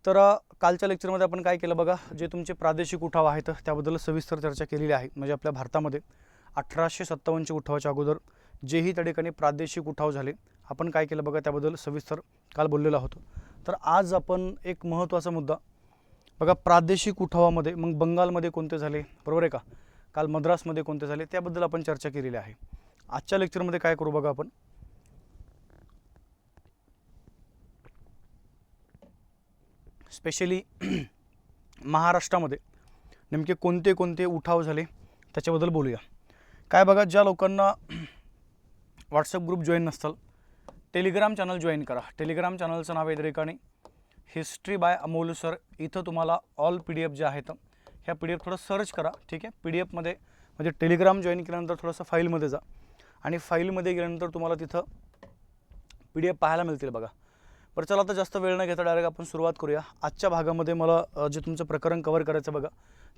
तर कालच्या लेक्चरमध्ये आपण काय केलं बघा, जे तुमचे प्रादेशिक उठाव आहेत त्याबद्दल सविस्तर चर्चा केलेली आहे। म्हणजे आपल्या भारतामध्ये 1857च्या उठावाच्या अगोदर जेही त्या ठिकाणी प्रादेशिक उठाव झाले आपण काय केलं बघा, त्याबद्दल सविस्तर काल बोललेलो आहोत। तर आज आपण एक महत्त्वाचा मुद्दा बघा, प्रादेशिक उठावामध्ये मग बंगालमध्ये कोणते झाले, बरोबर आहे का, काल मद्रासमध्ये कोणते झाले, त्याबद्दल आपण चर्चा केलेली आहे। आजच्या लेक्चरमध्ये काय करू बघा, आपण स्पेशली महाराष्ट्रामध्ये नेमके कोणते कोणते उठाव झाले त्याच्याबद्दल बोलूया। काय बघा, ज्या लोकांना व्हॉट्सअप ग्रुप जॉईन नसताल, टेलिग्राम चॅनल जॉईन करा। टेलिग्राम चॅनलचं नाव आहे त्या ठिकाणी हिस्ट्री बाय अमोल सर। इथं तुम्हाला ऑल PDF जे आहेत ह्या PDF थोडं सर्च करा, ठीक आहे। PDF मध्ये म्हणजे टेलिग्राम जॉईन केल्यानंतर थोडंसं फाईलमध्ये जा आणि फाईलमध्ये गेल्यानंतर तुम्हाला तिथं PDF पाहायला मिळतील बघा। बरं चला, आता जास्त वेळ न घेता डायरेक्ट आपण सुरुवात करूया। आजच्या भागामध्ये मला जे तुमचं प्रकरण कव्हर करायचं बघा,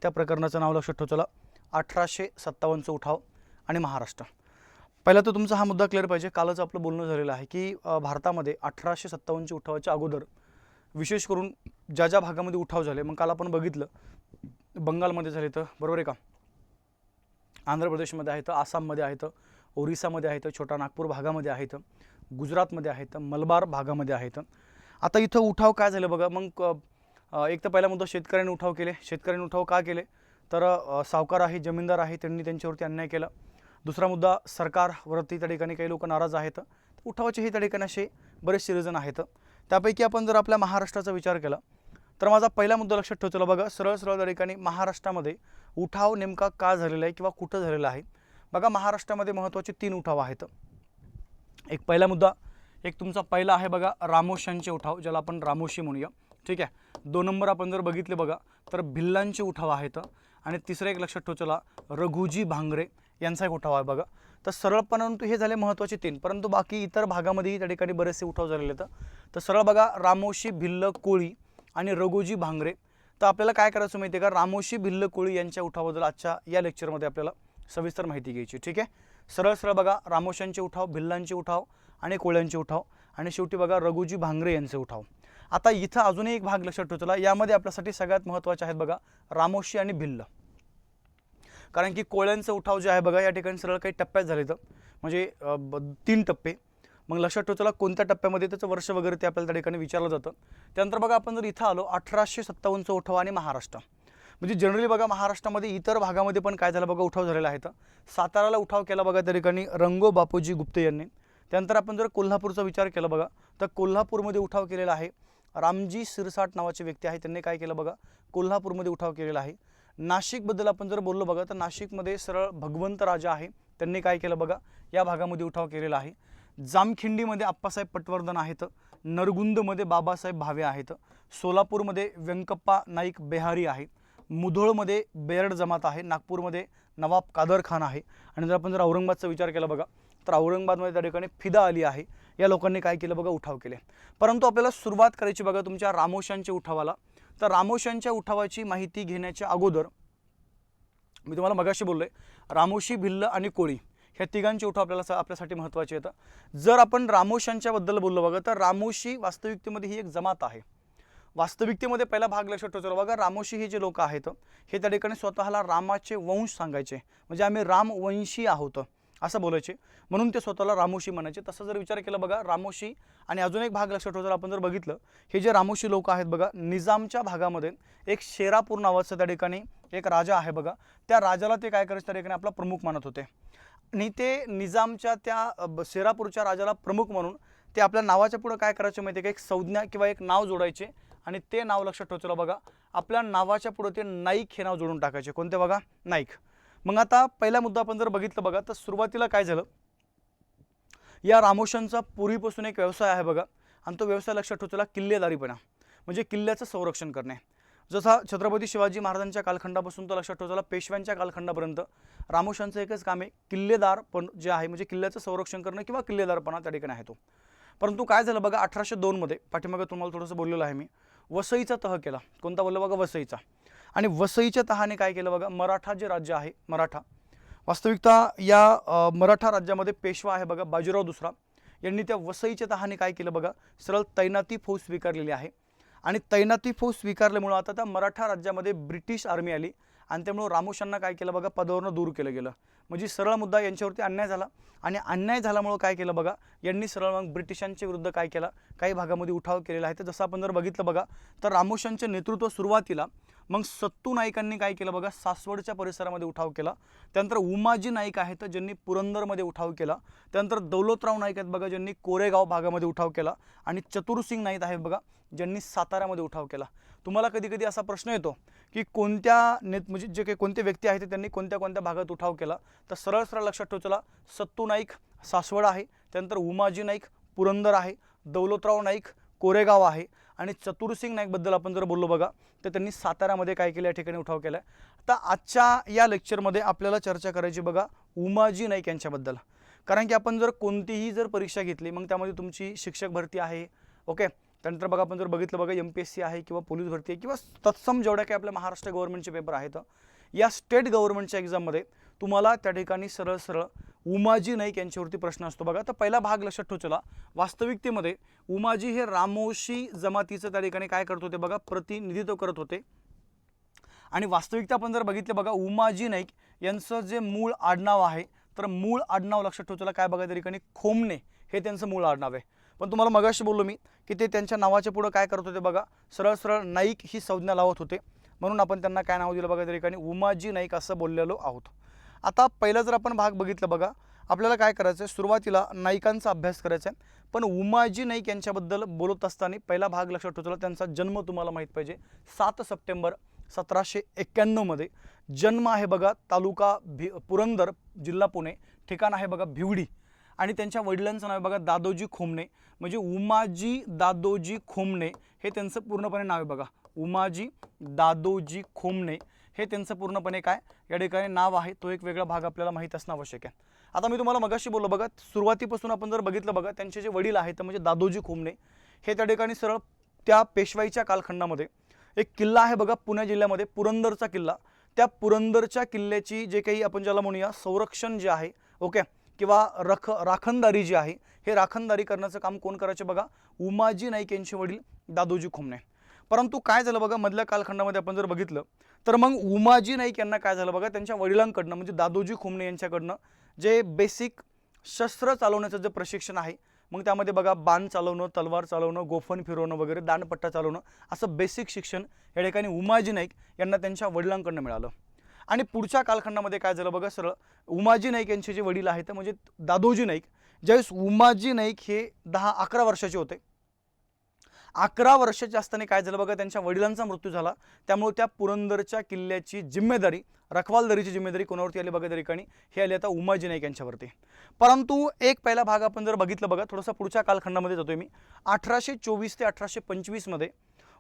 त्या प्रकरणाचं नाव लक्षात ठेवा, चला 1857चा उठाव आणि महाराष्ट्र। पहिला तर तुमचा हा मुद्दा क्लिअर पाहिजे, कालच आपलं बोलणं झालेलं आहे की भारतामध्ये 1857च्या उठावाच्या अगोदर विशेष करून ज्या ज्या भागामध्ये उठाव झाले, मग काल आपण बघितलं बंगालमध्ये झाले तर, बरोबर आहे का, आंध्र प्रदेशमध्ये आहेत, आसाममध्ये आहेत, ओरिसामध्ये आहेत, छोटा नागपूर भागामध्ये आहेत, गुजरातमध्ये आहेत, मलबार भागामध्ये आहेत। आता इथं उठाव काय झाले बघा, मग एक तर पहिला मुद्दा, शेतकऱ्यांनी उठाव केले। शेतकऱ्यांनी उठाव का केले तर सावकार आहे, जमीनदार आहे, त्यांनी त्यांच्यावरती अन्याय केला। दुसरा मुद्दा, सरकारवरती त्या ठिकाणी काही लोक नाराज आहेत। उठावाचे हे त्या ठिकाणी असे बरेचसे रिझन आहेत। त्यापैकी आपण जर आपल्या महाराष्ट्राचा विचार केला तर माझा पहिला मुद्दा लक्षात ठेवतो बघा, सरळ सरळ त्या ठिकाणी महाराष्ट्रामध्ये उठाव नेमका का झालेला आहे किंवा कुठं झालेला आहे बघा। महाराष्ट्रामध्ये महत्त्वाचे 3 उठाव आहेत। एक पहिला मुद्दा, एक तुमचा पहिला आहे बघा रामोश्यांचे उठाव, ज्याला आपण रामोशी म्हणूया, ठीक आहे। 2 नंबर आपण जर बघितले बघा तर भिल्लांचे उठाव आहेत आणि तिसरं एक लक्षात ठेवा, चला रघुजी भांगरे यांचा एक उठाव आहे बघा। तर सरळ परंतु हे झाले महत्त्वाचे 3, परंतु बाकी इतर भागामध्येही त्या ठिकाणी बरेचसे उठाव झालेले आहेत। तर सरळ बघा, रामोशी, भिल्ल, कोळी आणि रघुजी भांगरे। तर आपल्याला काय करायचं माहिती आहे का, रामोशी, भिल्ल, कोळी यांच्या उठावाबद्दल आजच्या या लेक्चरमध्ये आपल्याला सविस्तर माहिती घ्यायची, ठीक आहे। सरळ सरळ बघा, रामोश्यांचे उठाव, भिल्लांचे उठाव आणि कोळ्यांचे उठाव आणि शेवटी बघा रघुजी भांगरे यांचे उठाव। आता इथं अजूनही एक भाग लक्षात ठेवला, यामध्ये आपल्यासाठी सगळ्यात महत्त्वाचे आहेत बघा रामोशी आणि भिल्ल, कारण की कोळ्यांचं उठाव जे आहे बघा या ठिकाणी सरळ काही टप्प्यात झाले, तर म्हणजे 3 टप्पे। मग लक्षात ठेवला कोणत्या टप्प्यामध्ये, त्याचं वर्ष वगैरे ते आपल्याला त्या ठिकाणी विचारलं जातं। त्यानंतर बघा आपण जर इथं आलो 1857चा उठाव आणि महाराष्ट्र, म्हणजे जनरली बघा महाराष्ट्रामध्ये इतर भागामध्ये पण काय झालं बघा, उठाव झालेला आहे। तर साताराला उठाव केला बघा त्या ठिकाणी रंगो बापूजी गुप्ते यांनी। त्यानंतर आपण जर कोल्हापूरचा विचार केला बघा तर कोल्हापूरमध्ये उठाव केलेला आहे रामजी सिरसाट नावाचे व्यक्ती आहे, त्यांनी काय केलं बघा, कोल्हापूरमध्ये उठाव केलेला आहे। नाशिकबद्दल आपण जर बोललो बघा तर नाशिकमध्ये सरळ भगवंत राजा आहे, त्यांनी काय केलं बघा, या भागामध्ये उठाव केलेला आहे। जामखिंडीमध्ये आप्पासाहेब पटवर्धन आहेत, नरगुंदमध्ये बाबासाहेब भावे आहेत, सोलापूरमध्ये व्यंकप्पा नाईक बेहारी आहे, मुधोळमध्ये बेरड जमात आहे, नागपूरमध्ये नवाब कादर खान आहे आणि जर आपण जर औरंगाबादचा विचार केला बघा तर औरंगाबादमध्ये त्या ठिकाणी फिदा अली आहे। या लोकांनी काय केलं बघा, उठाव केले। परंतु आपल्याला सुरुवात करायची बघा तुमच्या रामोश्यांच्या उठावाला। तर रामोश्यांच्या उठावाची माहिती घेण्याच्या अगोदर मी तुम्हाला मगाशी बोललोय, रामोशी, भिल्ल आणि कोळी ह्या तिघांचे उठाव आपल्यासाठी महत्त्वाचे आहेत। जर आपण रामोश्यांच्या बद्दल बोललो बघा तर रामोशी वास्तविकतेमध्ये ही एक जमात आहे। वास्तविकतेमध्ये पहिला भाग लक्षात ठेवायचा बघा, रामोशी हे जे लोक आहेत हे त्या ठिकाणी स्वतःला रामाचे वंश सांगायचे, म्हणजे आम्ही रामवंशी आहोत असं बोलायचे, म्हणून ते स्वतःला रामोशी म्हणायचे। तसं जर विचार केला बघा रामोशी आणि अजून एक भाग लक्षात ठेवायचा, आपण जर बघितलं हे जे रामोशी लोक आहेत बघा, निजामच्या भागामध्ये एक शेरापूर नावाचं त्या ठिकाणी एक राजा आहे बघा, त्या राजाला ते काय करायचे, त्या ठिकाणी आपला प्रमुख मानत होते आणि ते निजामच्या त्या शेरापूरच्या राजाला प्रमुख म्हणून ते आपल्या नावाच्या पुढे काय करायचे माहिती आहे का, एक संज्ञा किंवा एक नाव जोडायचे आणि ते नाव लक्षात ठेवायचं बघा, आपल्या नावाच्या पुढे ते नाईक हे नाव जोडून टाकायचे, कोणते बघा, नाईक। मग आता पहिला मुद्दा आपण जर बघितलं बघा तर सुरुवातीला काय झालं, या रामोश्यांचा पूर्वीपासून एक व्यवसाय आहे बघा आणि तो व्यवसाय लक्षात ठेवायला किल्लेदारीपणा, म्हणजे किल्ल्याचं संरक्षण करणे। जसा छत्रपती शिवाजी महाराजांच्या कालखंडापासून तर लक्षात ठेवायला पेशव्यांच्या कालखंडापर्यंत रामोश्यांचं एकच काम आहे, किल्लेदार पण जे आहे म्हणजे किल्ल्याचं संरक्षण करणं किंवा किल्लेदारपणा त्या ठिकाणी आहे तो। परंतु काय झालं बघा, 1802 मध्ये पाठीमागे तुम्हाला थोडंसं बोललेलं आहे मी, वसईचा तह केला, कोणता बोललो बघा, वसईचा। आणि वसईच्या तहाने काय केलं बघा, मराठा जे राज्य आहे मराठा, वास्तविकता या मराठा राज्यामध्ये पेशवा आहे बघा बाजीराव दुसरा, यांनी त्या वसईच्या तहाने काय केलं बघा, सरळ तैनाती फौज स्वीकारलेली आहे आणि तैनाती फौज स्वीकारल्यामुळं आता त्या मराठा राज्यामध्ये ब्रिटिश आर्मी आली आणि त्यामुळे रामोशांना काय केलं बघा, पदावरून दूर केलं गेलं. म्हणजे सरळ मुद्दा यांच्यावरती अन्याय झाला आणि अन्याय झाल्यामुळं काय केलं बघा, यांनी सरळ मग ब्रिटिशांच्या विरुद्ध काय केला, काही भागामध्ये उठाव केलेला आहे. तर जसं आपण जर बघितलं बघा, तर रामोशांचे नेतृत्व सुरुवातीला मग सत्तू नाईकांनी काय केलं बघा, सासवडच्या परिसरामध्ये उठाव केला. त्यानंतर उमाजी नाईक आहेत ज्यांनी पुरंदरमध्ये उठाव केला. त्यानंतर दौलतराव नाईक आहेत बघा, ज्यांनी कोरेगाव भागामध्ये उठाव केला. आणि चतुरसिंग नाईक आहेत बघा, ज्यांनी साताऱ्यामध्ये उठाव केला. तुम्हाला कधी कधी असा प्रश्न येतो की कोणत्या म्हणजे जे काही कोणते व्यक्ती आहेत त्यांनी कोणत्या कोणत्या भागात उठाव केला, तर सरळ सरळ लक्षात ठेवा. चला, सत्तू नाईक सासवड आहे, त्यानंतर उमाजी नाईक पुरंदर आहे, दौलतराव नाईक कोरेगाव आहे आणि चतुरसिंग नाईकबद्दल आपण जर बोललो बघा, तर त्यांनी साताऱ्यामध्ये काय केलं, या ठिकाणी उठाव केला आहे. आता आजच्या या लेक्चरमध्ये आपल्याला चर्चा करायची बघा उमाजी नाईक यांच्याबद्दल. कारण की आपण जर कोणतीही जर परीक्षा घेतली मग त्यामध्ये तुमची शिक्षक भरती आहे, ओके, त्यानंतर बघा आपण जर बघितलं बघा MPSC आहे किंवा पोलीस भरती आहे किंवा तत्सम जेवढ्या काही आपल्या महाराष्ट्र गव्हर्नमेंटचे पेपर आहेत, या स्टेट गव्हर्नमेंटच्या एक्झाममध्ये तुम्हाला त्या ठिकाणी सरळ सरळ उमाजी नाईक यांच्यावरती प्रश्न असतो बघा. तर पहिला भाग लक्षात ठेवला, वास्तविकतेमध्ये उमाजी हे रामोशी जमातीचं त्या ठिकाणी काय करत होते बघा, प्रतिनिधित्व करत होते. आणि वास्तविकता आपण जर बघितलं बघा, उमाजी नाईक यांचं जे मूळ आडनाव आहे, तर मूळ आडनाव लक्षात ठेवला काय बघा, त्या ठिकाणी खोमणे हे त्यांचं मूळ आडनाव आहे. पण तुम्हाला मगाशी बोललो मी की ते त्यांच्या नावाच्या पुढे काय करत होते बघा, सरळ सरळ नाईक ही संज्ञा लावत होते. म्हणून आपण त्यांना काय नाव दिलं बघा, त्या ठिकाणी उमाजी नाईक असं बोललेलो आहोत. आता पहिला जर आपण भाग बघितलं बघा, आपल्याला काय करायचं आहे, सुरुवातीला नाईकांचा अभ्यास करायचा आहे. पण उमाजी नाईक यांच्याबद्दल बोलत असताना पहिला भाग लक्षात ठेवला, त्यांचा जन्म तुम्हाला माहीत पाहिजे. 7 सप्टेंबर 1791 मध्ये जन्म आहे बघा, तालुका पुरंदर, जिल्हा पुणे, ठिकाण आहे बघा भिवडी. आणि त्यांच्या वडिलांचं नाव आहे बघा दादोजी खोमणे. म्हणजे उमाजी दादोजी खोमणे हे त्यांचं पूर्णपणे नाव आहे बघा, उमाजी दादोजी खोमणे हे त्यांचं पूर्णपणे काय या ठिकाणी नाव आहे. तो एक वेगळा भाग आपल्याला माहीत असणं आवश्यक आहे. आता मी तुम्हाला मगाशी बोललो बघा, सुरुवातीपासून आपण जर बघितलं बघा, त्यांचे जे वडील आहेत म्हणजे दादोजी खोमणे हे त्या ठिकाणी सरळ त्या पेशवाईच्या कालखंडामध्ये एक किल्ला आहे बघा पुणे जिल्ह्यामध्ये, पुरंदरचा किल्ला. त्या पुरंदरच्या किल्ल्याची जे काही आपण ज्याला म्हणूया संरक्षण जे आहे, ओके, किंवा राखणदारी जी आहे, हे राखणदारी करण्याचं काम कोण करायचे बघा, उमाजी नाईक यांचे वडील दादोजी खोमणे. परंतु काय झालं बघा, मधल्या कालखंडामध्ये आपण जर बघितलं तर मग उमाजी नाईक यांना काय झालं बघा, त्यांच्या वडिलांकडनं म्हणजे दादोजी खोमणे यांच्याकडनं जे बेसिक शस्त्र चालवण्याचं जे प्रशिक्षण आहे, मग त्यामध्ये बघा बाण चालवणं, तलवार चालवणं, गोफण फिरवणं वगैरे, दांडपट्टा चालवणं, असं बेसिक शिक्षण या ठिकाणी उमाजी नाईक यांना त्यांच्या वडिलांकडनं मिळालं. आणि पुढच्या कालखंडामध्ये काय झालं बघा, सरळ उमाजी नाईक यांचे जे वडील आहेत म्हणजे दादोजी नाईक, ज्यावेळेस उमाजी नाईक हे 10-11 वर्षाचे होते, 11 वर्षाचे असताना काय झालं बघा, त्यांच्या वडिलांचा मृत्यू झाला. त्यामुळे त्या पुरंदरच्या किल्ल्याची जिम्मेदारी, रखवालदारीची जिम्मेदारी कोणावरती आली बघा, त्या ठिकाणी हे आली आता उमाजी नाईक यांच्यावरती. परंतु एक पहिला भाग आपण जर बघितलं बघा, थोडासा पुढच्या कालखंडामध्ये जातोय मी. 1824 ते 1825 मध्ये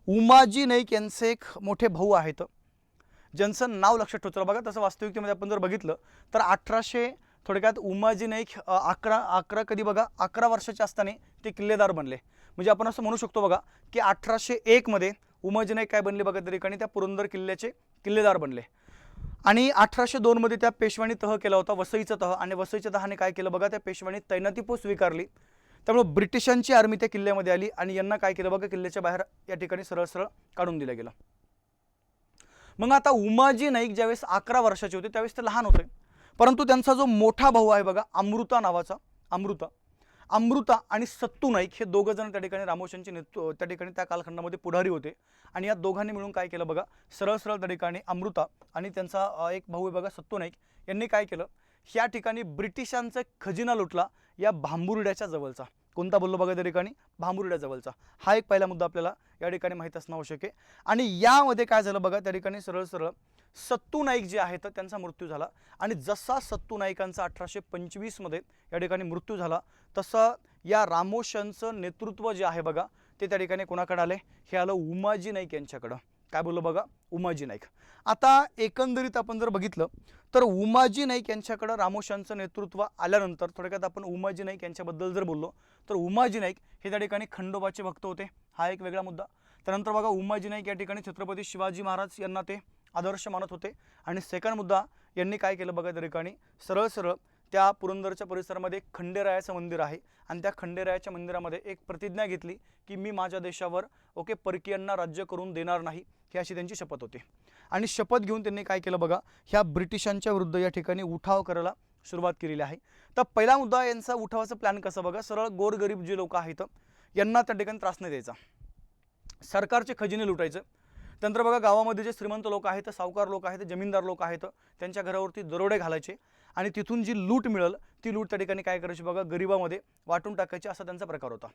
उमाजी नाईक यांचे एक मोठे भाऊ आहेत ज्यांचं नाव लक्षात ठेवतो बघा. तसं वास्तविकतेमध्ये आपण जर बघितलं तर थोडक्यात उमाजी नाईक 11 कधी बघा 11 वर्षाचे असताना ते किल्लेदार बनले. म्हणजे आपण असं म्हणू शकतो बघा की 1801 मध्ये उमाजी नाईक काय बनले बघा, त्या ठिकाणी त्या पुरंदर किल्ल्याचे किल्लेदार बनले. आणि 1802 मध्ये त्या पेशवानी तह केला होता, वसईचा तह. आणि वसईच्या तहाने काय केलं बघा, त्या पेशवानी तैनाती पोस्ट स्वीकारली. त्यामुळे ब्रिटिशांची आर्मी त्या किल्ल्यामध्ये आली आणि यांना काय केलं बघा, किल्ल्याच्या बाहेर या ठिकाणी सरळ सरळ काढून दिलं गेलं. मग आता उमाजी नाईक ज्यावेळेस 11 वर्षाचे होते त्यावेळेस ते लहान होते. परंतु त्यांचा जो मोठा भाऊ आहे बघा, अमृता नावाचा, अमृता आणि सत्तू नाईक हे दोघं जण त्या ठिकाणी रामोशांचे नेतृत्व त्या ठिकाणी त्या कालखंडामध्ये पुढारी होते. आणि या दोघांनी मिळून काय केलं बघा, सरळ सरळ त्या ठिकाणी अमृता आणि त्यांचा एक भाऊ आहे बघा सत्तू नाईक यांनी काय केलं, ह्या ठिकाणी ब्रिटिशांचा खजिना लुटला या भांबुर्ड्याच्या जवळचा. कोणता बोललो बघा, त्या ठिकाणी भांबुर्ड्या जवळचा. हा एक पहिला मुद्दा आपल्याला या ठिकाणी माहीत असणं आवश्यक आहे. आणि यामध्ये काय झालं बघा, त्या ठिकाणी सरळ सरळ सत्तू नाईक जे आहेत त्यांचा मृत्यू झाला. आणि जसा सत्तू नाईकांचा 1825 मध्ये या ठिकाणी मृत्यू झाला, तसं या रामोशांचं नेतृत्व जे आहे बघा, ते त्या ठिकाणी कोणाकडे आले, हे आलं उमाजी नाईक यांच्याकडं. काय बोललो बघा, उमाजी नाईक. आता एकंदरीत आपण जर बघितलं तर उमाजी नाईक यांच्याकडं रामोशांचं नेतृत्व आल्यानंतर थोडक्यात आपण उमाजी नाईक यांच्याबद्दल जर बोललो तर उमाजी नाईक हे त्या ठिकाणी खंडोबाचे भक्त होते. हा एक वेगळा मुद्दा. त्यानंतर बघा उमाजी नाईक या ठिकाणी छत्रपती शिवाजी महाराज यांना ते आदर्श मानत होते. आणि सेकंड मुद्दा, यांनी काय केलं बघा, त्या ठिकाणी सरळ सरळ त्या पुरंदरच्या परिसरामध्ये एक खंडेरायाचं मंदिर आहे आणि त्या खंडेरायाच्या मंदिरामध्ये एक प्रतिज्ञा घेतली की मी माझ्या देशावर परकीयांना राज्य करून देणार नाही, ही अशी त्यांची शपथ होती. आणि शपथ घेऊन त्यांनी काय केलं बघा, ह्या ब्रिटिशांच्या विरुद्ध या ठिकाणी उठाव करायला सुरुवात केलेली आहे. तर पहिला मुद्दा यांचा उठावाचा प्लॅन कसा बघा, सरळ गोरगरीब जे लोक आहेत यांना त्या ठिकाणी त्रास नाही द्यायचा, सरकारचे खजिने लुटायचं. त्यानंतर बघा गावामध्ये जे श्रीमंत लोक आहेत, सावकार लोक आहेत, जमीनदार लोक आहेत, त्यांच्या घरावरती दरोडे घालायचे आणि तिथून जी लूट मिळेल ती लूट त्या ठिकाणी काय करायची बघा, गरिबामध्ये वाटून टाकायची, असा त्यांचा प्रकार होता.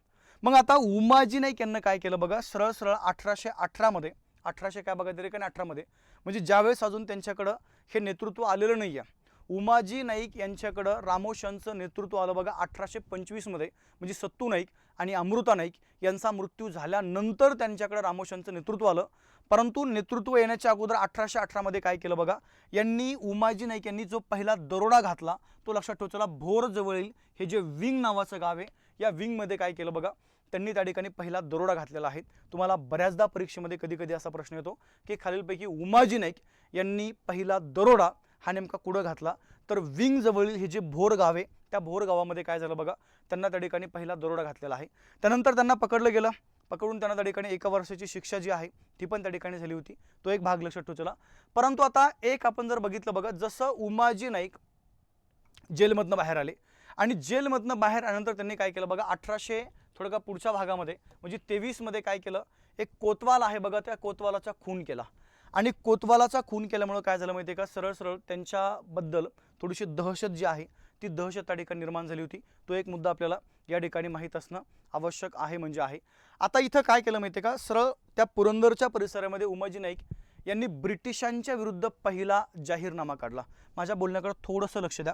मग आता उमाजी नाईक यांना काय केलं बघा, सरळ सरळ 1818 मध्ये 1800 काय बघा तरी 18 मध्ये, म्हणजे ज्यावेळेस अजून त्यांच्याकडं हे नेतृत्व आलेलं नाही आहे, उमाजी नाईक यांच्याकडं रामोशांचं नेतृत्व आलं बघा 1825 मध्ये, म्हणजे सत्तू नाईक आणि अमृता नाईक यांचा मृत्यू झाल्यानंतर त्यांच्याकडे रामोशांचं नेतृत्व आलं. परंतु नेतृत्व येण्याच्या अगोदर 1818 मध्ये काय केलं बघा, यांनी उमाजी नाईक यांनी जो पहिला दरोडा घातला तो लक्षात ठेवायचा, भोर जवळील हे जे विंग नावाचं गाव आहे, या विंगमध्ये काय केलं बघा, त्यांनी त्या ठिकाणी पहिला दरोडा घातलेला आहे. तुम्हाला बऱ्याचदा परीक्षेमध्ये कधी कधी असा प्रश्न येतो की खालीलपैकी उमाजी नाईक यांनी पहिला दरोडा हा नेमका कुठं घातला, तर विंग जवळील हे जे भोर गाव आहे त्या भोर गावामध्ये काय झालं बघा, त्यांना त्या ठिकाणी पहिला दरोडा घातलेला आहे. त्यानंतर त्यांना पकडलं गेलं, पकडून त्यांना त्या ठिकाणी 1 वर्षाची शिक्षा जी आहे ती पण त्या ठिकाणी झाली होती, तो एक भाग लक्षात ठेवला. परंतु आता एक आपण जर बघितलं बघा, जसं उमाजी नाईक जेलमधनं बाहेर आले आणि जेलमधनं बाहेर आल्यानंतर त्यांनी काय केलं बघा, 1800 थोडं का पुढच्या भागामध्ये म्हणजे 23 मध्ये काय केलं, एक कोतवाल आहे बघा, त्या कोतवालाचा खून केला. आणि कोतवालाचा खून केल्यामुळे काय झालं माहिती आहे का, सरळ सरळ त्यांच्याबद्दल थोडीशी दहशत जी आहे ती दहशत त्या ठिकाणी निर्माण झाली होती. तो एक मुद्दा आपल्याला या ठिकाणी माहीत असणं आवश्यक आहे म्हणजे आहे. आता इथं काय केलं माहिती आहे का, सरळ त्या पुरंदरच्या परिसरामध्ये उमाजी नाईक यांनी ब्रिटिशांच्या विरुद्ध पहिला जाहीरनामा काढला. माझ्या बोलण्याकडे थोडंसं लक्ष द्या.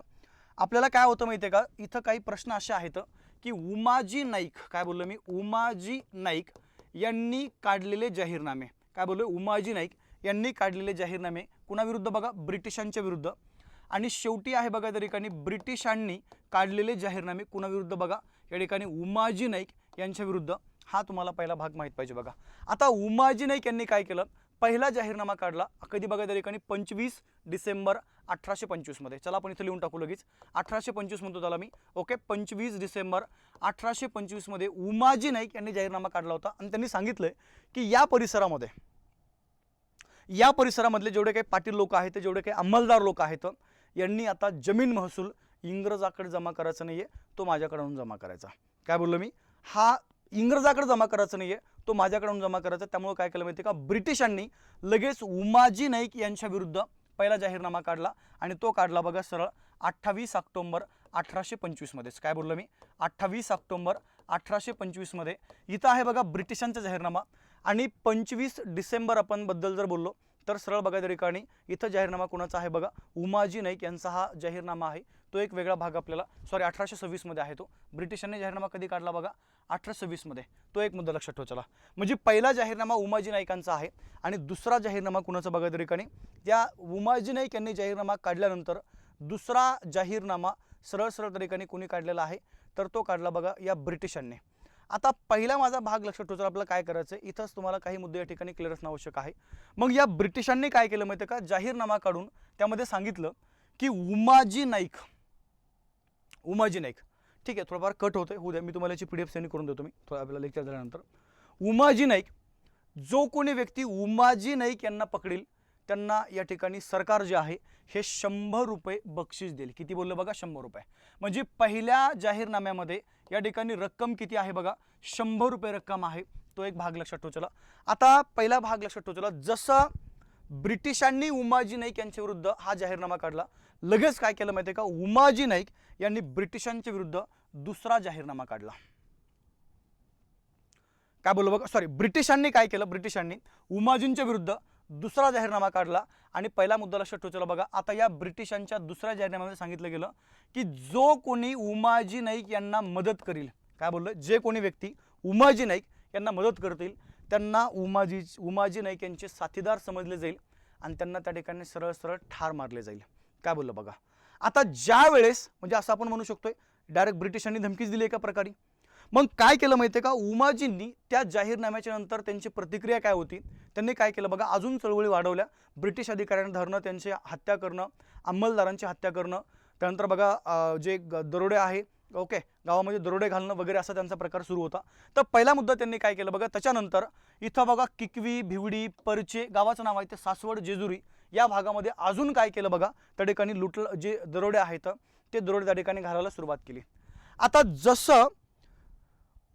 आपल्याला काय होतं माहिती आहे का, इथं काही प्रश्न असे आहेत की उमाजी नाईक, काय बोललो मी, उमाजी नाईक यांनी काढलेले जाहीरनामे, काय बोललो, उमाजी नाईक यांनी काढलेले जाहीरनामे कुणाविरुद्ध बघा, ब्रिटिशांच्या विरुद्ध. आणि शेवटी आहे बघा त्या ठिकाणी ब्रिटिशांनी काढलेले जाहीरनामे कुणाविरुद्ध बघा, या ठिकाणी उमाजी नाईक यांच्या विरुद्ध. हा तुम्हाला पहिला भाग माहीत पाहिजे बघा. आता उमाजी नाईक यांनी काय केलं, पहिला जाहीरनामा काढला कधी बघा त्या ठिकाणी 25 डिसेंबर 1825 मध्ये. चला आपण इथं लिहून टाकू लगेच, 1825 म्हणतो त्याला मी, 25 डिसेंबर 1825 मध्ये उमाजी नाईक यांनी जाहीरनामा काढला होता आणि त्यांनी सांगितलंय की या परिसरामधले जेवढे काही पाटील लोक आहेत, जेवढे काही अंमलदार लोक आहेत, यांनी आता जमीन महसूल इंग्रजाकडे जमा करायचा नाहीये, तो माझ्याकडून जमा करायचा. काय बोललो मी, हा इंग्रजाकडे जमा करायचा नाहीये, तो माझ्याकडून जमा करायचा. त्यामुळे काय केलं माहिती का, ब्रिटिशांनी लगेच उमाजी नाईक यांच्या विरुद्ध पहिला जाहीरनामा काढला आणि तो काढला बघा सरळ 28 ऑक्टोबर 1825 मध्येच. काय बोललो मी, 28 ऑक्टोबर 1825 मध्ये. इथं आहे बघा ब्रिटिशांचा जाहीरनामा. आणि 25 डिसेंबर आपण बद्दल जर बोललो तर सरळ बघा त्या ठिकाणी इथं जाहीरनामा कोणाचा आहे बघा, उमाजी नाईक यांचा हा जाहीरनामा आहे. तो एक वेगळा भाग आपल्याला 1826 मध्ये आहे. तो ब्रिटिशांनी जाहीरनामा कधी काढला बघा, 1826 मध्ये. तो एक मुद्दा लक्षात ठेवा. चला, म्हणजे पहिला जाहीरनामा उमाजी नाईकांचा आहे आणि दुसरा जाहीरनामा कुणाचा बघा त्या ठिकाणी, त्या उमाजी नाईक यांनी जाहीरनामा काढल्यानंतर दुसरा जाहीरनामा सरळ सरळ त्या ठिकाणी कोणी काढलेला आहे, तर तो काढला बघा या ब्रिटिशांनी. आता पहिला माझा भाग लक्षात ठेवा, आपल्याला काय करायचं आहे, इथंच तुम्हाला काही मुद्दे या ठिकाणी क्लिअर असणं आवश्यक आहे. मग या ब्रिटिशांनी काय केलं माहिती का, जाहीरनामा काढून त्यामध्ये सांगितलं की उमाजी नाईक, ठीक आहे, थोडंफार कट होतंय, होऊ द्या, मी तुम्हाला याची PDF सेंड करून देतो मी थोडं आपल्याला लेक्चर झाल्यानंतर. उमाजी नाईक, जो कोणी व्यक्ती उमाजी नाईक यांना पकडेल त्यांना या ठिकाणी सरकार जे आहे हे 100 रुपये बक्षीस देईल. किती बोललं बघा, 100 रुपये. म्हणजे पहिल्या जाहीरनाम्यामध्ये या ठिकाणी रक्कम किती आहे बघा, 100 रुपये रक्कम आहे. तो एक भाग लक्षात ठेवा. आता पहिला भाग लक्षात ठेवा, जसं ब्रिटिशांनी उमाजी नाईक यांच्या विरुद्ध हा जाहीरनामा काढला, लगेच काय केलं माहिती आहे का, उमाजी नाईक यांनी ब्रिटिशांच्या विरुद्ध दुसरा जाहीरनामा काढला. काय बोललो बघा, सॉरी, ब्रिटिशांनी काय केलं, ब्रिटिशांनी उमाजींच्या विरुद्ध दुसरा जाहीरनामा काढला. आणि पहिला मुद्दा लक्षात ठेवा बघा, आता या ब्रिटिशांच्या दुसऱ्या जाहीरनाम्यामध्ये सांगितलं गेलं की जो कोणी उमाजी नाईक यांना मदत करील, काय बोललं, जे कोणी व्यक्ती उमाजी नाईक यांना मदत करतील त्यांना उमाजी नाईक यांचे साथीदार समजले जाईल आणि त्यांना त्या ठिकाणी सरळ सरळ ठार मारले जाईल. काय बोललं बघा. आता ज्या वेळेस म्हणजे असं आपण म्हणू शकतोय डायरेक्ट ब्रिटिशांनी धमकीच दिली एका प्रकारे. मग काय केलं माहिती आहे का, उमाजींनी त्या जाहीरनाम्याच्या नंतर त्यांची प्रतिक्रिया काय होती, त्यांनी काय केलं बघा, अजून चळवळी वाढवल्या. ब्रिटिश अधिकाऱ्यांना धरणं, त्यांची हत्या करणं, अंमलदारांची हत्या करणं, त्यानंतर बघा जे दरोडे आहे, ओके, गावामध्ये दरोडे घालणं वगैरे असा त्यांचा प्रकार सुरू होता. तर पहिला मुद्दा त्यांनी काय केलं बघा. त्याच्यानंतर इथं बघा किकवी, भिवडी, परचे गावाचं नाव आहे ते सासवड, जेजुरी या भागामध्ये अजून काय केलं बघा, त्या ठिकाणी जे दरोडे आहेत ते दरोडे त्या ठिकाणी घालायला सुरुवात केली. आता जसं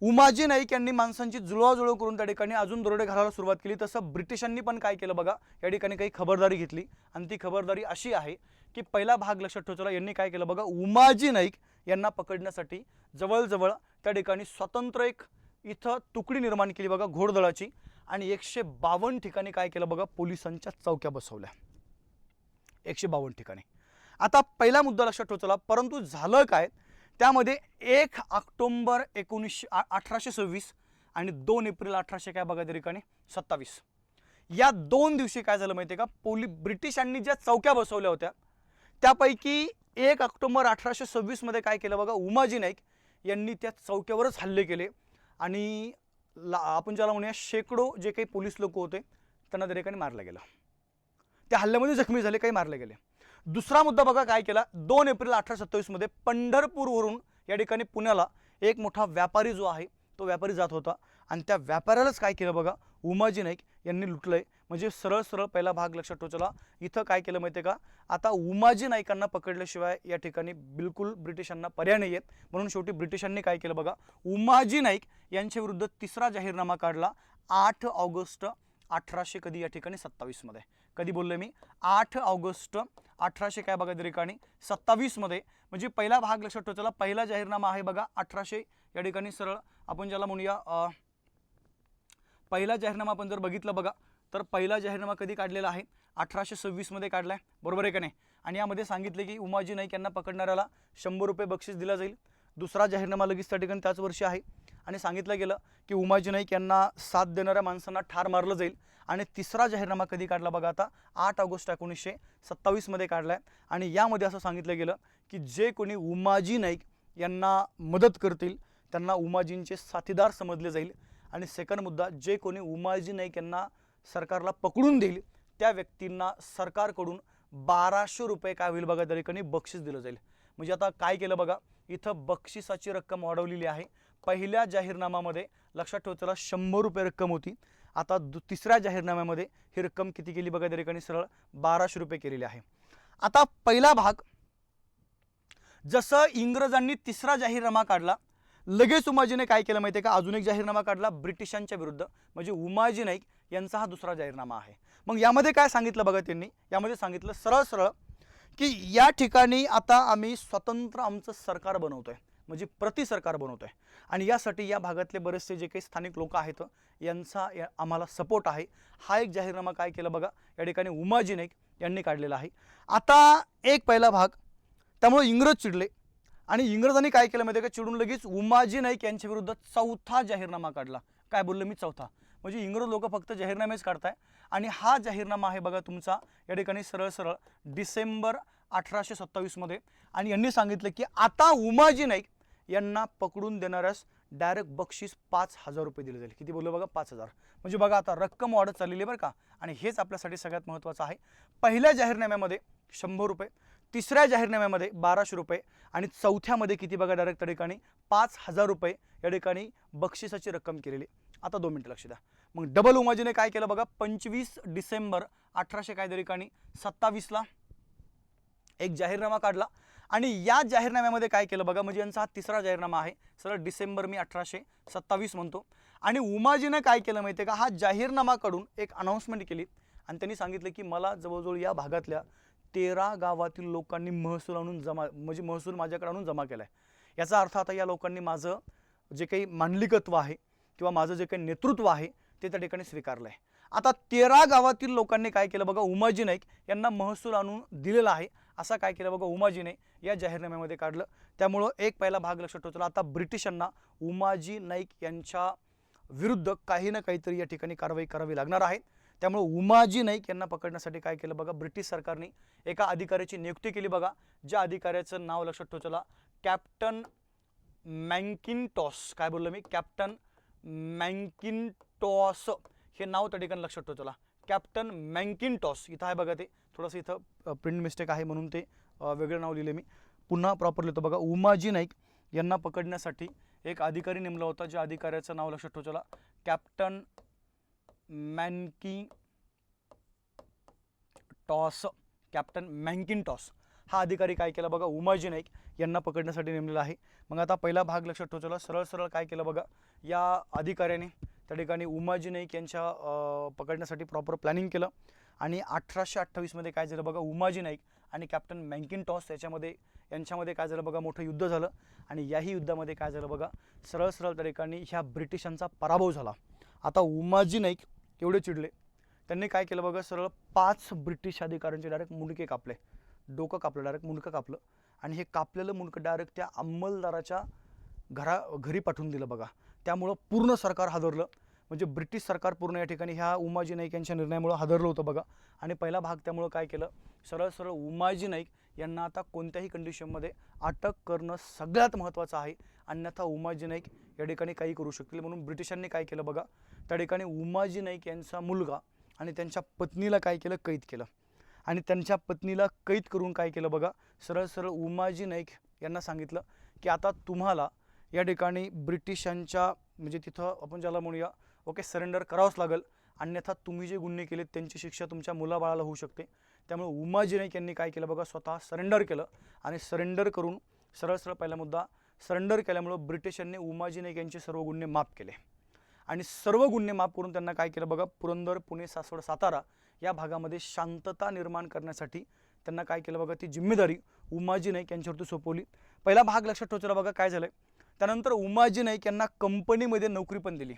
उमाजी नाईक यांनी माणसांची जुळवाजुळव करून त्या ठिकाणी अजून दरोडे घालायला सुरुवात केली, तसं ब्रिटिशांनी पण काय केलं बघा, या ठिकाणी काही खबरदारी घेतली. आणि ती खबरदारी अशी आहे की पहिला भाग लक्षात ठेवा, यांनी काय केलं बघा, उमाजी नाईक यांना पकडण्यासाठी जवळजवळ त्या ठिकाणी स्वतंत्र एक इथं तुकडी निर्माण केली बघा घोडदळाची. आणि 152 ठिकाणी काय केलं बघा, पोलिसांच्या चौक्या बसवल्या 152 ठिकाणी. आता पहिला मुद्दा लक्षात ठेवा, परंतु झालं काय, त्यामध्ये 1 ऑक्टोबर 1826 आणि 2 एप्रिल 1800 काय बघा त्या ठिकाणी 27 या 2 दिवशी काय झालं माहिती आहे का, ब्रिटिशांनी ज्या चौक्या बसवल्या होत्या त्यापैकी 1 ऑक्टोबर 1826 मध्ये काय केलं बघा, उमाजी नाईक यांनी त्या चौक्यावरच हल्ले केले. आणि आपण ज्याला म्हणूया शेकडो जे काही पोलीस लोक होते त्यांना त्या ठिकाणी मारलं गेलं. त्या हल्ल्यामध्ये जखमी झाले, काही मारले गेले. दुसरा मुद्दा बघा काय केला, 2 एप्रिल 1827 मध्ये पंढरपूरवरून या ठिकाणी पुण्याला एक मोठा व्यापारी जो आहे तो व्यापारी जात होता. आणि त्या व्यापाऱ्यालाच काय केलं बघा, उमाजी नाईक यांनी लुटलंय. म्हणजे सरळ सरळ पहिला भाग लक्षात ठेवा, इथं काय केलं माहिती आहे का, आता उमाजी नाईकांना पकडल्याशिवाय या ठिकाणी बिलकुल ब्रिटिशांना पर्याय नाही आहेत. म्हणून शेवटी ब्रिटिशांनी काय केलं बघा, उमाजी नाईक यांच्या विरुद्ध तिसरा जाहीरनामा काढला 8 ऑगस्ट 1800 कधी या ठिकाणी 27 मध्ये. कधी बोललोय मी, 8 ऑगस्ट 1800 काय बघा त्या ठिकाणी 27 मध्ये. म्हणजे पहिला भाग लक्षात ठेवा, पहिला जाहीरनामा आहे बघा 1800 या ठिकाणी सरळ आपण ज्याला म्हणूया पहिला जाहीरनामा आपण जर बघितलं बघा तर पहिला जाहीरनामा कधी काढलेला आहे, 1826 मध्ये काढलाय, बरोबर आहे का नाही. आणि यामध्ये सांगितले की उमाजी नाईक यांना पकडणाऱ्याला 100 रुपये बक्षीस दिला जाईल. दुसरा जाहीरनामा लगेच त्या ठिकाणी त्याच वर्षी आहे आणि सांगितलं गेलं की उमाजी नाईक यांना साथ देणाऱ्या माणसांना ठार मारलं जाईल. आणि तिसरा जाहीरनामा कधी काढला बघा, आता 8 ऑगस्ट 1927 मध्ये काढलाय. आणि यामध्ये असं सांगितलं गेलं की जे कोणी उमाजी नाईक यांना मदत करतील त्यांना उमाजींचे साथीदार समजले जाईल. आणि सेकंड मुद्दा, जे कोणी उमाजी नाईक यांना सरकारला पकडून देईल त्या व्यक्तींना सरकारकडून 1200 रुपये काय होईल बघा त्या ठिकाणी बक्षीस दिलं जाईल. म्हणजे आता काय केलं बघा, इथं बक्षिसाची रक्कम वाढवलेली आहे. पहिल्या जाहीरनाम्यामध्ये लक्षात ठेवा 100 रुपये रक्कम होती. आता तिसऱ्या जाहीरनाम्यामध्ये ही रक्कम किती केली बघा त्या ठिकाणी सरळ 1200 रुपये केलेली आहे. आता पहिला भाग, जसं इंग्रजांनी तिसरा जाहीरनामा काढला लगेच उमाजीने काय केलं माहिती आहे का, अजून एक जाहीरनामा काढला ब्रिटिशांच्या विरुद्ध. म्हणजे उमाजी नाईक यांचा हा दुसरा जाहीरनामा आहे. मग यामध्ये काय सांगितलं बघा त्यांनी, यामध्ये सांगितलं सरळ सरळ की या ठिकाणी आता आम्ही स्वतंत्र आमचं सरकार बनवतोय, म्हणजे प्रति सरकार बनवतोय. आणि यासाठी या भागातले बरेचसे जे काही स्थानिक लोक आहेत यांचा आम्हाला सपोर्ट आहे. हा एक जाहीरनामा काय केला बघा या ठिकाणी उमाजी नाईक यांनी काढलेला आहे. आता एक पहिला भाग, त्यामुळे इंग्रज चिडले आणि इंग्रजांनी काय केलं माहिती आहे का, चिडून लगेच उमाजी नाईक यांच्या विरुद्ध चौथा जाहीरनामा काढला. काय बोललो मी, चौथा. म्हणजे इंग्रज लोक फक्त जाहीरनामेच काढताय. आणि हा जाहीरनामा आहे बघा तुमचा या ठिकाणी सरळ सरळ डिसेंबर 1827 मध्ये. आणि यांनी सांगितलं की आता उमाजी नाईक यांना पकडून देणाऱ्यास डायरेक्ट बक्षीस 5000 रुपये दिले जाईल. किती बोललो बघा, 5000. म्हणजे बघा आता रक्कम वाढत चाललेली आहे बरं का. आणि हेच आपल्यासाठी सगळ्यात महत्त्वाचं आहे. पहिल्या जाहीरनाम्यामध्ये 100 रुपये, तिसऱ्या जाहीरनाम्यामध्ये 1200 रुपये आणि चौथ्यामध्ये किती बघा डायरेक्ट त्या ठिकाणी 5000 रुपये या ठिकाणी बक्षिसाची रक्कम केलेली. आता 2 मिनिटं लक्ष द्या. मग डबल उमाजीने काय केलं बघा, 25 डिसेंबर 1800 काय त्या ठिकाणी 27ला एक जाहीरनामा काढला. आणि या जाहीरनाम्यामध्ये काय केलं बघा, म्हणजे यांचा हा तिसरा जाहीरनामा आहे, सरळ डिसेंबर मी 1827 म्हणतो. आणि उमाजीने काय केलं माहिती आहे का, हा जाहीरनामा काढून एक अनाउन्समेंट केली आणि त्यांनी सांगितलं की मला जवळजवळ या भागातल्या 13 गावातील लोकांनी महसूल आणून म्हणजे महसूल माझ्याकडे आणून जमा केला आहे. याचा अर्थ आता या लोकांनी माझं जे काही मांडलिकत्व आहे किंवा माझं जे काही नेतृत्व आहे ते त्या ठिकाणी स्वीकारलं आहे. आता 13 गावातील लोकांनी काय केलं बघा, उमाजी नाईक यांना महसूल आणून दिलेला आहे असं काय केलं बघा उमाजीने या जाहीरनाम्यामध्ये काढलं. त्यामुळं एक पहिला भाग लक्षात ठेवला, आता ब्रिटिशांना उमाजी नाईक यांच्या विरुद्ध काही ना काहीतरी या ठिकाणी कारवाई करावी लागणार आहे. त्यामुळे उमाजी नाईक यांना पकडण्यासाठी काय केलं बघा, ब्रिटिश सरकारने एका अधिकाऱ्याची नियुक्ती केली बघा. ज्या अधिकाऱ्याचं नाव लक्षात ठेवला कॅप्टन मॅकिंटॉश. काय बोललो मी, कॅप्टन मॅकिंटॉश हे नाव त्या ठिकाणी लक्षात ठेवला. कॅप्टन मॅकिंटॉश इथं आहे बघा, ते थोडंसं इथं प्रिंट मिस्टेक आहे म्हणून ते वेगळं नाव लिहिले मी. पुन्हा प्रॉपर लिहितो बघा. उमाजी नाईक यांना पकडण्यासाठी एक अधिकारी नेमला होता, ज्या अधिकाऱ्याचं नाव लक्षात ठेवा. चला, कॅप्टन मॅकिंटॉस. कॅप्टन मॅकिंटॉस हा अधिकारी काय केला बघा, उमाजी नाईक यांना पकडण्यासाठी नेमलेला आहे. मग आता पहिला भाग लक्षात ठेवा. चला, सरळ सरळ काय केलं बघा, या अधिकाऱ्याने त्या ठिकाणी उमाजी नाईक यांच्या पकडण्यासाठी प्रॉपर प्लॅनिंग केलं. आणि 1828 मध्ये काय झालं बघा, उमाजी नाईक आणि कॅप्टन मॅकिंटॉस यांच्यामध्ये काय झालं बघा, मोठं युद्ध झालं. आणि याही युद्धामध्ये काय झालं बघा, सरळ सरळ त्या ठिकाणी ह्या ब्रिटिशांचा पराभव झाला. आता उमाजी नाईक एवढे चिडले, त्यांनी काय केलं बघा, सरळ 5 ब्रिटिश अधिकाऱ्यांचे डायरेक्ट मुंडके कापले, डोकं कापलं, डायरेक्ट मुंडकं कापलं. आणि हे कापलेलं मुंडकं डायरेक्ट त्या अंमलदाराच्या घरी पाठवून दिलं बघा. त्यामुळं पूर्ण सरकार हादरलं. म्हणजे ब्रिटिश सरकार पूर्ण या ठिकाणी ह्या उमाजी नाईक यांच्या निर्णयामुळे हादरलं होतं बघा. आणि पहिला भाग त्यामुळं काय केलं, सरळ सरळ उमाजी नाईक यांना आता कोणत्याही कंडिशनमध्ये अटक करणं सगळ्यात महत्त्वाचं आहे, अन्यथा उमाजी नाईक या ठिकाणी काही करू शकतील. म्हणून ब्रिटिशांनी काय केलं बघा, त्या ठिकाणी उमाजी नाईक यांचा मुलगा आणि त्यांच्या पत्नीला काय केलं, कैद केलं. आणि त्यांच्या पत्नीला कैद करून काय केलं बघा, सरळ सरळ उमाजी नाईक यांना सांगितलं की आता तुम्हाला या ठिकाणी ब्रिटिशांच्या म्हणजे तिथं आपण ज्याला म्हणूया ओके सरेंडर करावंच लागेल, अन्यथा तुम्ही जे गुन्हे केले त्यांची शिक्षा तुमच्या मुलाबाळाला होऊ शकते. त्यामुळे उमाजी नाईक यांनी काय केलं बघा, स्वतः सरेंडर केलं. आणि सरेंडर करून सरळ सरळ पहिला मुद्दा, सरेंडर केल्यामुळं ब्रिटिशांनी उमाजी नाईक यांचे सर्व गुन्हे माफ केले. आणि सर्व गुन्हे माफ करून त्यांना काय केलं बघा, पुरंदर, पुणे, सासवड, सातारा या भागामध्ये शांतता निर्माण करण्यासाठी त्यांना काय केलं बघा, ती जिम्मेदारी उमाजी नाईक यांच्यावरती सोपवली. पहिला भाग लक्षात ठेवायचा बघा काय झालं. त्यानंतर उमाजी नाईक यांना कंपनीमध्ये नोकरी पण दिली.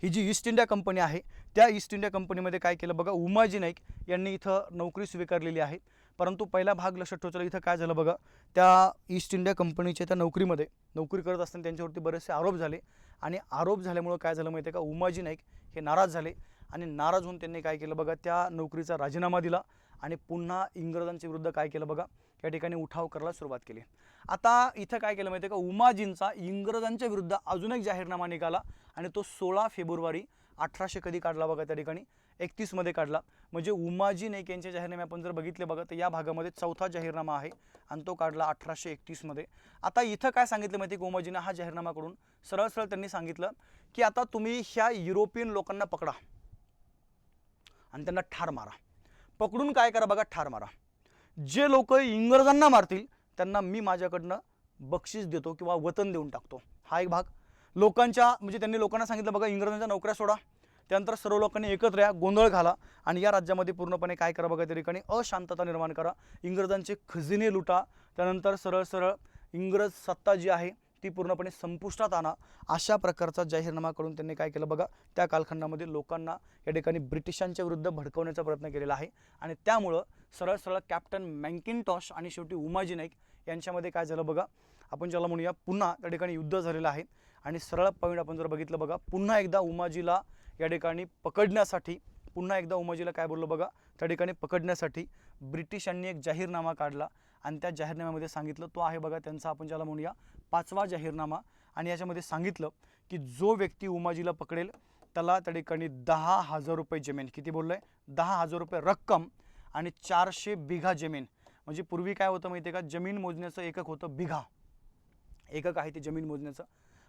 ही जी ईस्ट इंडिया कंपनी आहे त्या ईस्ट इंडिया कंपनीमध्ये काय केलं बघा, उमाजी नाईक यांनी इथं नोकरी स्वीकारलेली आहे. परंतु पहिला भाग लक्षात ठेवायचा, इथं काय झालं बघा, त्या ईस्ट इंडिया कंपनीच्या त्या नोकरीमध्ये नोकरी करत असताना त्यांच्यावरती बरेचसे आरोप झाले. आणि आरोप झाल्यामुळं काय झालं माहिती आहे का, उमाजी नाईक हे नाराज झाले. आणि नाराज होऊन त्यांनी काय केलं बघा, त्या नोकरीचा राजीनामा दिला आणि पुन्हा इंग्रजांच्या विरुद्ध काय केलं बघा, या ठिकाणी उठाव करायला सुरुवात केली. आता इथं काय केलं माहिती आहे का, उमाजींचा इंग्रजांच्या विरुद्ध अजून एक जाहीरनामा निघाला. आणि तो 16 फेब्रुवारी 1800 कधी काढला बघा, त्या ठिकाणी 31 मध्ये काढला. म्हणजे उमाजी नाईक यांचे जाहीरनामे आपण जर बघितले बघा, तर या भागामध्ये 4था जाहीरनामा आहे आणि तो काढला 1831 मध्ये. आता इथं काय सांगितलं माहिती आहे, उमाजींना हा जाहीरनामा करून सरळ सरळ त्यांनी सांगितलं की आता तुम्ही ह्या युरोपियन लोकांना पकडा आणि त्यांना ठार मारा. पकडून काय करा बघा, ठार मारा. जे लोक इंग्रजांना मारतील त्यांना मी माझ्याकडनं बक्षीस देतो किंवा वतन देऊन टाकतो. हा एक भाग लोकांच्या म्हणजे त्यांनी लोकांना सांगितलं बघा, इंग्रजांच्या नोकऱ्या सोडा. त्यानंतर सर्व लोकांनी एकत्र या, गोंधळ घाला आणि या राज्यामध्ये पूर्णपणे काय करा बघा, त्या ठिकाणी अशांतता निर्माण करा, इंग्रजांचे खजिने लुटा. त्यानंतर सरळ सरळ इंग्रज सत्ता जी आहे ती पूर्णपणे संपुष्टात आणा. अशा प्रकारचा जाहीरनामा करून त्यांनी काय केलं बघा, त्या कालखंडामध्ये लोकांना या ठिकाणी ब्रिटिशांच्या विरुद्ध भडकवण्याचा प्रयत्न केलेला आहे. आणि त्यामुळं सरळ सरळ कॅप्टन मॅकिंटॉश आणि शेवटी उमाजी नाईक यांच्यामध्ये काय झालं बघा, आपण ज्याला म्हणूया पुन्हा त्या ठिकाणी युद्ध झालेलं आहे. आणि सरळ पॉईंट आपण जर बघितलं बघा, पुन्हा एकदा उमाजीला या ठिकाणी पकडण्यासाठी पुन्हा एकदा उमाजीला काय बोललो बघा, त्या ठिकाणी पकडण्यासाठी ब्रिटिशांनी एक जाहीरनामा काढला. आणि त्या जाहीरनाम्यामध्ये सांगितलं, तो आहे बघा त्यांचा आपण ज्याला म्हणूया 5वा जाहीरनामा. आणि याच्यामध्ये सांगितलं की जो व्यक्ती उमाजीला पकडेल त्याला त्या ठिकाणी 10,000 रुपये जमीन, किती बोललोय, 10,000 रुपये रक्कम आणि 400 बिघा जमीन. म्हणजे पूर्वी काय होतं माहिती आहे का, जमीन मोजण्याचं एकक होतं बिघा, एकक आहे ते जमीन मोजण्याचं.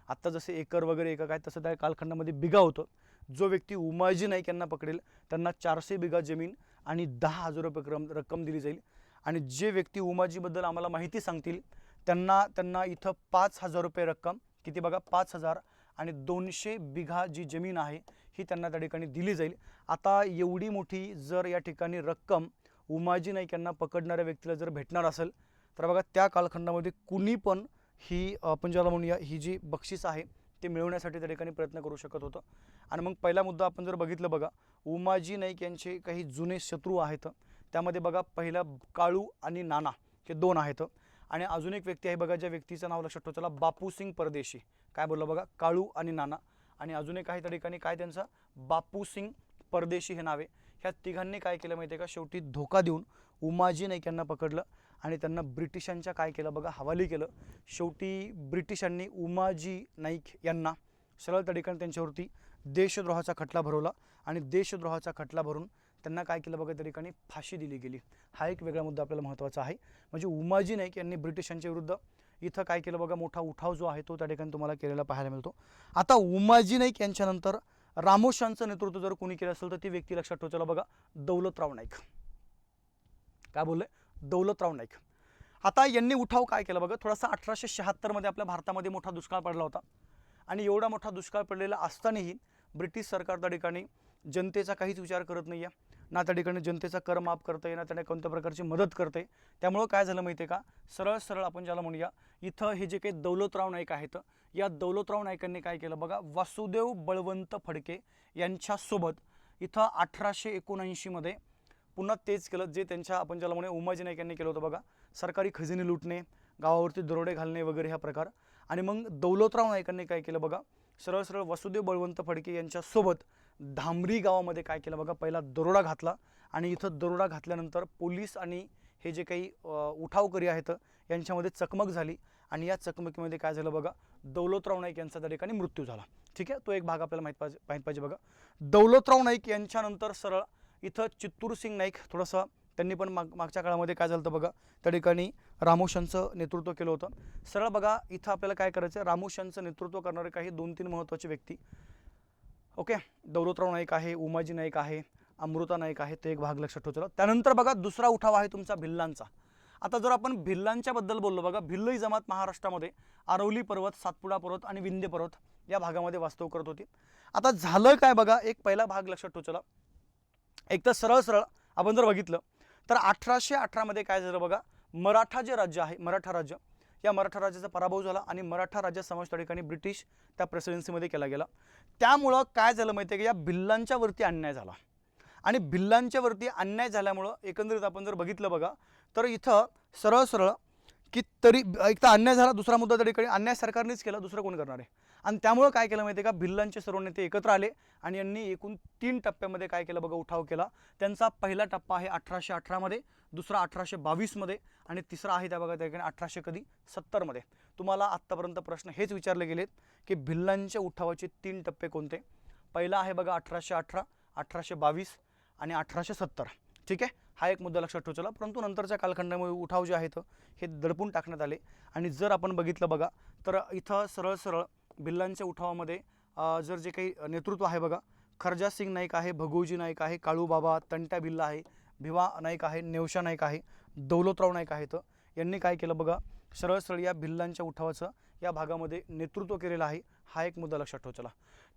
आत्ता जसे एकर वगैरे एकक आहे तसं त्या कालखंडामध्ये बिघा होतं. जो व्यक्ती उमाजी नाईक यांना पकडेल त्यांना 400 बिघा जमीन आणि 10,000 रुपये रक्कम दिली जाईल. आणि जे व्यक्ती उमाजीबद्दल आम्हाला माहिती सांगतील त्यांना इथं 5,000 रुपये रक्कम, किती बघा 5,000 आणि 200 बिघा जी जमीन आहे ही त्यांना त्या ठिकाणी दिली जाईल. आता एवढी मोठी जर या ठिकाणी रक्कम उमाजी नाईक यांना पकडणाऱ्या व्यक्तीला जर भेटणार असेल तर बघा, त्या कालखंडामध्ये कुणी पण ही आपण ज्याला म्हणूया ही जी बक्षीस आहे ते मिळवण्यासाठी त्या ठिकाणी प्रयत्न करू शकत होतं. आणि मग पहिला मुद्दा आपण जर बघितलं बघा, उमाजी नाईक यांचे काही जुने शत्रू आहेत. त्यामध्ये बघा पहिला काळू आणि नाना हे 2 आहेत. आणि अजून एक व्यक्ती आहे बघा, ज्या व्यक्तीचं नाव लक्षात ठेवा, त्याला बापूसिंग परदेशी. काय बोललं बघा, काळू आणि नाना. आणि अजून एक आहे त्या ठिकाणी काय त्यांचं, बापूसिंग परदेशी हे नावे. ह्या तिघांनी काय केलं माहिती आहे का, शेवटी धोका देऊन उमाजी नाईक यांना पकडलं आणि त्यांना ब्रिटिशांच्या काय केलं बघा, हवाली केलं. शेवटी ब्रिटिशांनी उमाजी नाईक यांना सरळ त्या ठिकाणी त्यांच्यावरती देशद्रोहाचा खटला भरवला. आणि देशद्रोहाचा खटला भरून त्यांना काय केलं बघा त्या ठिकाणी फाशी दिली गेली. हा एक वेगळा मुद्दा आपल्याला महत्त्वाचा आहे. म्हणजे उमाजी नाईक यांनी ब्रिटिशांच्या विरुद्ध इथं काय केलं बघा, मोठा उठाव जो आहे तो त्या ठिकाणी तुम्हाला केलेला पाहायला मिळतो. आता उमाजी नाईक यांच्यानंतर रामोशांचं नेतृत्व जर कोणी केलं असेल तर ती व्यक्ती लक्षात ठेवा बघा, दौलतराव नाईक. काय बोलले? दौलतराव नाईक. आता यांनी उठाव काय केला बघा, थोडासा 1876 मध्ये आपल्या भारतामध्ये मोठा दुष्काळ पडला होता आणि एवढा मोठा दुष्काळ पडलेला असतानाही ब्रिटिश सरकार त्या ठिकाणी जनतेचा काहीच विचार करत नाही आहे, ना त्या ठिकाणी जनतेचा कर माफ करते, ना त्याने कोणत्या प्रकारची मदत करते. त्यामुळं काय झालं माहिती आहे का, सरळ सरळ आपण ज्याला म्हणूया, इथं हे जे काही दौलतराव नाईक आहेत, या दौलतराव नाईकांनी काय केलं बघा, वासुदेव बळवंत फडके यांच्यासोबत इथं 1879 मध्ये पुन्हा तेच केलं जे त्यांच्या आपण ज्याला म्हणूया उमाजी नाईक यांनी केलं होतं बघा, सरकारी खजिने लुटणे, गावावरती दरोडे घालणे वगैरे हा प्रकार. आणि मग दौलतराव नाईकांनी काय केलं बघा, सरळ सरळ वासुदेव बळवंत फडके यांच्यासोबत धामरी गावामध्ये काय केलं बघा, पहिला दरोडा घातला. आणि इथं दरोडा घातल्यानंतर पोलीस आणि हे जे काही उठावकरी आहेत यांच्यामध्ये चकमक झाली आणि या चकमकीमध्ये काय झालं बघा, दौलतराव नाईक यांचा त्या ठिकाणी मृत्यू झाला. ठीक आहे, तो एक भाग आपल्याला माहीत पाहिजे बघा. दौलतराव नाईक यांच्यानंतर सरळ इथं चित्तूर सिंग नाईक, थोडंसं त्यांनी पण मागच्या काळामध्ये काय झालं होतं बघा, त्या ठिकाणी रामोशांचं नेतृत्व केलं होतं. सरळ बघा, इथं आपल्याला काय करायचं, रामोशांचं नेतृत्व करणारे काही 2-3 महत्त्वाचे व्यक्ती. ओके, दौलतराव नाईक आहे, उमाजी नाईक आहे, अमृता नाईक आहे, ते एक भाग लक्षात ठेवतो. त्यानंतर बघा दुसरा उठाव आहे तुमचा भिल्लांचा. आता जर आपण भिल्लांच्या बद्दल बोललो बघा, भिल्ल जमात महाराष्ट्रामध्ये आरवली पर्वत, सातपुडा पर्वत आणि विंध्य पर्वत या भागामध्ये वास्तव करत होती. आता झालं काय बघा, एक पहिला भाग लक्षात ठेवला. एक तर सरळ सरळ आपण जर बघितलं तर 1818 मध्ये काय झालं बघा, मराठा जे राज्य आहे, मराठा राज्य, या मराठा राज्याचा पराभव झाला आणि मराठा राज्य समावेश त्या ठिकाणी ब्रिटिश त्या प्रेसिडेन्सीमध्ये केला गेला. त्यामुळं काय झालं माहिती आहे की या भिल्लांच्या वरती अन्याय झाला आणि भिल्लांच्या वरती अन्याय झाल्यामुळं एकंदरीत आपण जर बघितलं बघा तर इथं सरळ सरळ की तरी एक तर अन्याय झाला, दुसरा मुद्दा त्या ठिकाणी अन्याय सरकारनेच केला, दुसरं कोण करणार आहे. आणि त्यामुळं काय केलं माहिती आहे का, भिल्लांचे सर्व नेते एकत्र आले आणि यांनी एकूण 3 टप्प्यामध्ये काय केलं बघा, उठाव केला. त्यांचा पहिला टप्पा आहे 1818 मध्ये, दुसरा 1822 मध्ये आणि तिसरा आहे त्या बघा त्या ठिकाणी 1870 मध्ये. तुम्हाला आत्तापर्यंत प्रश्न हेच विचारले गेलेत की भिल्लांच्या उठावाचे 3 टप्पे कोणते. पहिला आहे बघा 1818, 1822 आणि 1870. ठीक आहे, हा एक मुद्दा लक्षात ठेवला. परंतु नंतरच्या कालखंडामध्ये उठाव जे आहेत हे दडपून टाकण्यात आले. आणि जर आपण बघितलं बघा तर इथं सरळ सरळ भिल्लांच्या उठावामध्ये जर जे काही नेतृत्व आहे बघा, खर्जा सिंग नाईक आहे, भगोजी नाईक आहे, काळूबाबा, तंट्या भिल्ला आहे, भिवा नाईक आहे, नेवशा नाईक आहे, दौलतराव नाईक आहेत. यांनी काय केलं बघा, सरळ सरळ या भिल्लांच्या उठावाचं या भागामध्ये नेतृत्व केलेलं आहे. हा एक मुद्दा लक्षात ठेवला.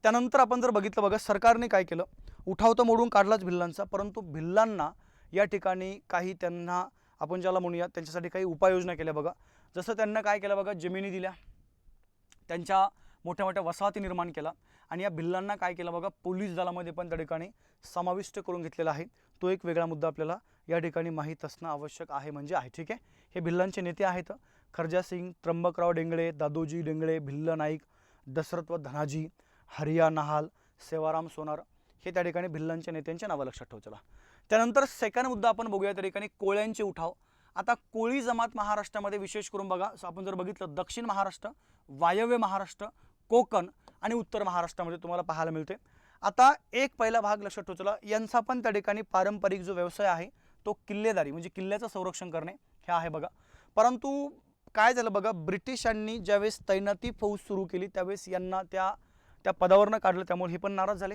त्यानंतर आपण जर बघितलं बघा, सरकारने काय केलं, उठाव तर मोडून काढलाच भिल्लांचा, परंतु भिल्लांना या ठिकाणी काही त्यांना आपण ज्याला म्हणूया त्यांच्यासाठी काही उपाययोजना केल्या बघा. जसं त्यांना काय केलं बघा, जमिनी दिल्या, त्यांच्या मोठ्या मोठ्या वसाहती निर्माण केला आणि या भिल्लांना काय केलं बघा, पोलीस दलामध्ये पण त्या ठिकाणी समाविष्ट करून घेतलेला आहे. तो एक वेगळा मुद्दा आपल्याला या ठिकाणी माहीत असणं आवश्यक आहे म्हणजे आहे. ठीक आहे, हे भिल्लांचे नेते आहेत खर्जा सिंग, त्र्यंबकराव डेंगळे, दादोजी डेंगळे, भिल्ल नाईक, दशरथ व धनाजी, हरिया नहाल, सेवाराम सोनार, हे त्या ठिकाणी भिल्लांच्या नेत्यांच्या नावं लक्षात ठेवला. त्यानंतर सेकंड मुद्दा आपण बघूया त्या ठिकाणी कोळ्यांचे उठाव. आता कोळी जमात महाराष्ट्रामध्ये विशेष करून बघा, आपण जर बघितलं दक्षिण महाराष्ट्र, वायव्य महाराष्ट्र, कोकण आणि उत्तर महाराष्ट्रामध्ये तुम्हाला पाहायला मिळते. आता एक पहिला भाग लक्षात ठेवला, यांचा पण त्या ठिकाणी पारंपरिक जो व्यवसाय आहे तो किल्लेदारी म्हणजे किल्ल्याचं संरक्षण करणे हे आहे बघा. परंतु काय झालं बघा, ब्रिटिशांनी ज्यावेळेस तैनाती फौज सुरू केली त्यावेळेस यांना त्या पदावरनं काढलं, त्यामुळे हे पण नाराज झाले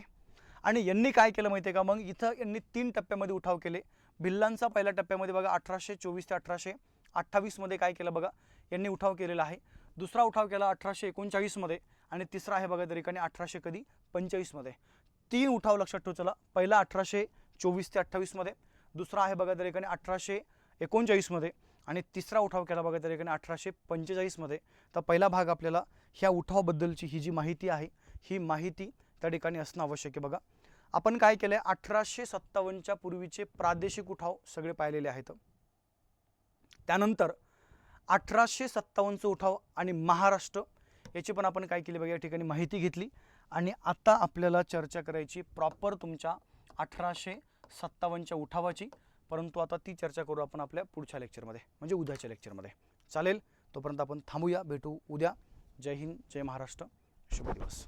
आणि यांनी काय केलं माहिती आहे का, मग इथं यांनी 3 टप्प्यामध्ये उठाव केले. भिल्लांचा पहिल्या टप्प्यामध्ये बघा 1824 ते 1828 मध्ये काय केलं बघा, यांनी उठाव केलेला आहे. दुसरा उठाव केला 1839 मध्ये आणि तिसरा आहे बघा त्या ठिकाणी 1845 मध्ये. 3 उठाव लक्षात ठेवला. पहिला 1824 ते 28 मध्ये, दुसरा आहे बघा त्या ठिकाणी 1839 मध्ये आणि तिसरा उठाव केला बघा त्या ठिकाणी 1845 मध्ये. तर पहिला भाग आपल्याला ह्या उठावाबद्दलची ही जी माहिती आहे ही माहिती त्या ठिकाणी असणं आवश्यक आहे बघा. आपण काय केलं आहे, 1857च्या पूर्वीचे प्रादेशिक उठाव सगळे पाहिलेले आहेत. त्यानंतर 1857चं उठाव आणि महाराष्ट्र याची पण आपण काय केली बघा या ठिकाणी माहिती घेतली. आणि आता आपल्याला चर्चा करायची प्रॉपर तुमच्या 1857च्या उठावाची, परंतु आता ती चर्चा करू आपण आपल्या पुढच्या लेक्चरमध्ये म्हणजे उद्याच्या लेक्चरमध्ये. चालेल, तोपर्यंत आपण थांबूया, भेटू उद्या. जय हिंद, जय महाराष्ट्र, शुभ दिवस.